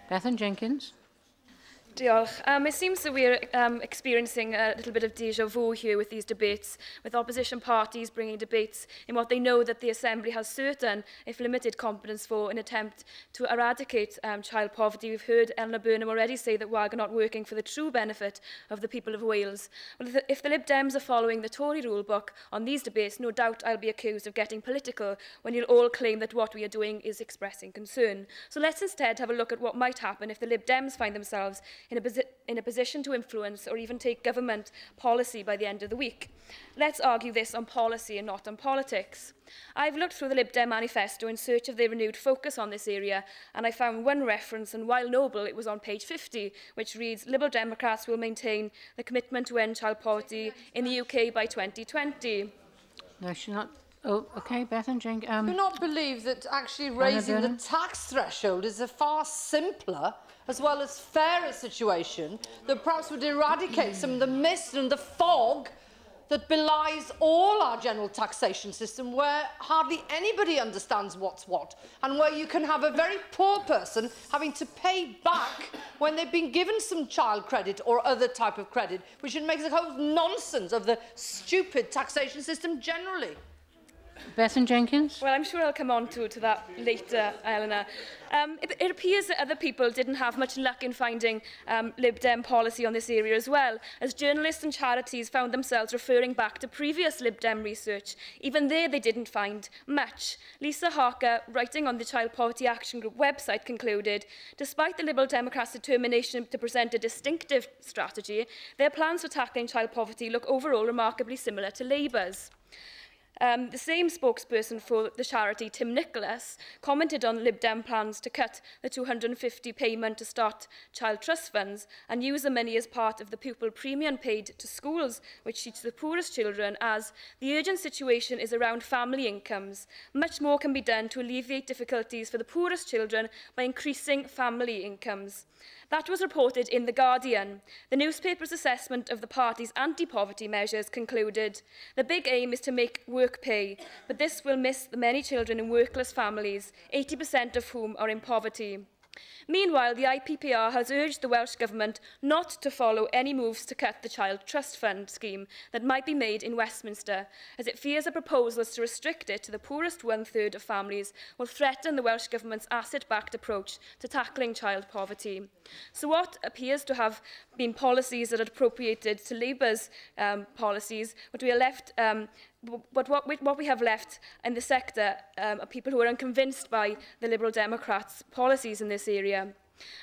Bethan Jenkins. Diolch. It seems that we're experiencing a little bit of déjà vu here with these debates, with opposition parties bringing debates in what they know that the Assembly has certain, if limited, competence for in an attempt to eradicate child poverty. We've heard Eleanor Burnham already say that WAG are not working for the true benefit of the people of Wales. Well, if the Lib Dems are following the Tory rulebook on these debates, no doubt I'll be accused of getting political when you'll all claim that what we are doing is expressing concern. So let's instead have a look at what might happen if the Lib Dems find themselves in a position to influence or even take government policy by the end of the week. Let's argue this on policy and not on politics. I've looked through the Lib Dem manifesto in search of their renewed focus on this area, and I found one reference, and while noble, it was on page 50, which reads, Liberal Democrats will maintain the commitment to end child poverty in the UK by 2020. No, she's not. Oh, okay, Bethan Jenkins. Do not believe that actually raising the tax threshold is a far simpler as well as fairer situation that perhaps would eradicate some of the mist and the fog that belies all our general taxation system, where hardly anybody understands what's what, and where you can have a very poor person having to pay back when they've been given some child credit or other type of credit, which makes a whole nonsense of the stupid taxation system generally. Bethan Jenkins. Well, I'm sure I'll come on to that later, Eleanor. It appears that other people didn't have much luck in finding Lib Dem policy on this area as well, as journalists and charities found themselves referring back to previous Lib Dem research. Even there, they didn't find much. Lisa Harker, writing on the Child Poverty Action Group website, concluded, despite the Liberal Democrats' determination to present a distinctive strategy, their plans for tackling child poverty look overall remarkably similar to Labour's. The same spokesperson for the charity, Tim Nicholas, commented on Lib Dem plans to cut the £250 payment to start child trust funds and use the money as part of the pupil premium paid to schools, which teach the poorest children, as the urgent situation is around family incomes. Much more can be done to alleviate difficulties for the poorest children by increasing family incomes. That was reported in The Guardian. The newspaper's assessment of the party's anti-poverty measures concluded, the big aim is to make work pay, but this will miss the many children in workless families, 80% of whom are in poverty. Meanwhile, the IPPR has urged the Welsh Government not to follow any moves to cut the Child Trust Fund scheme that might be made in Westminster, as it fears a proposal to restrict it to the poorest one-third of families will threaten the Welsh Government's asset-backed approach to tackling child poverty. So what appears to have been policies that are appropriated to Labour's policies, what we are left what we have left in the sector are people who are unconvinced by the Liberal Democrats' policies in this area.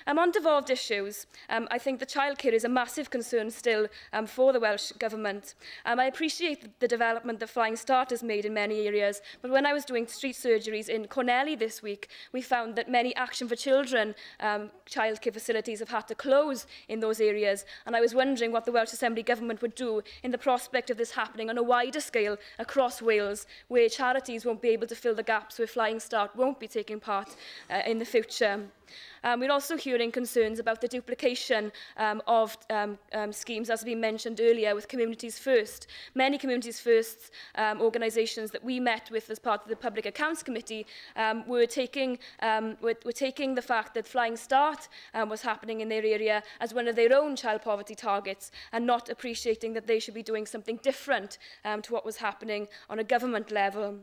On devolved issues, I think the childcare is a massive concern still for the Welsh Government. I appreciate the development that Flying Start has made in many areas, but when I was doing street surgeries in Cornelly this week, we found that many Action for Children childcare facilities have had to close in those areas, and I was wondering what the Welsh Assembly Government would do in the prospect of this happening on a wider scale across Wales, where charities won't be able to fill the gaps, where Flying Start won't be taking part in the future. We're also hearing concerns about the duplication of schemes, as has been mentioned earlier, with Communities First. Many Communities First organisations that we met with as part of the Public Accounts Committee were taking the fact that Flying Start was happening in their area as one of their own child poverty targets, and not appreciating that they should be doing something different to what was happening on a government level.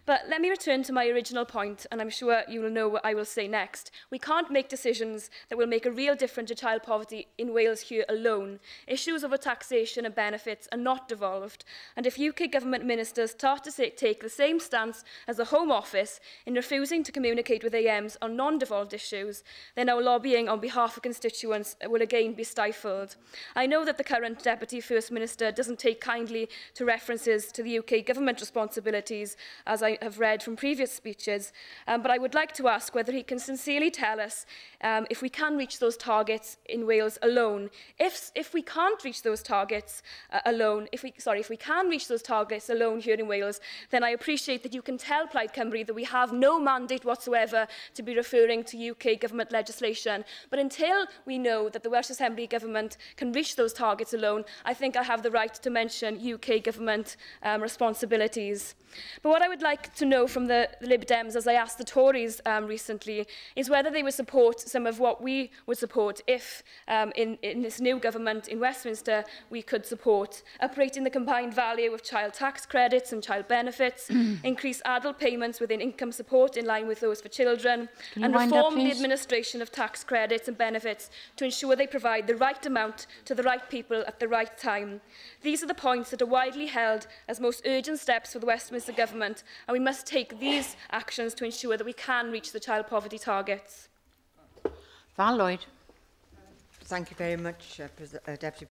But let me return to my original point, and I'm sure you will know what I will say next. We can't make decisions that will make a real difference to child poverty in Wales here alone. Issues over taxation and benefits are not devolved, and if UK government ministers start to take the same stance as the Home Office in refusing to communicate with AMs on non-devolved issues, then our lobbying on behalf of constituents will again be stifled. I know that the current Deputy First Minister doesn't take kindly to references to the UK government responsibilities, as I have read from previous speeches, but I would like to ask whether he can sincerely tell us if we can reach those targets in Wales alone. If we can't reach those targets alone, if we can reach those targets alone here in Wales, then I appreciate that you can tell Plaid Cymru that we have no mandate whatsoever to be referring to UK government legislation. But until we know that the Welsh Assembly Government can reach those targets alone, I think I have the right to mention UK government responsibilities. But what I would would like to know from the Lib Dems, as I asked the Tories recently, is whether they would support some of what we would support if, in this new government in Westminster, we could support uprating the combined value of child tax credits and child benefits, increase adult payments within income support in line with those for children, and reform the administration of tax credits and benefits to ensure they provide the right amount to the right people at the right time. These are the points that are widely held as most urgent steps for the Westminster Government, and we must take these actions to ensure that we can reach the child poverty targets. Val Lloyd. Thank you very much, Deputy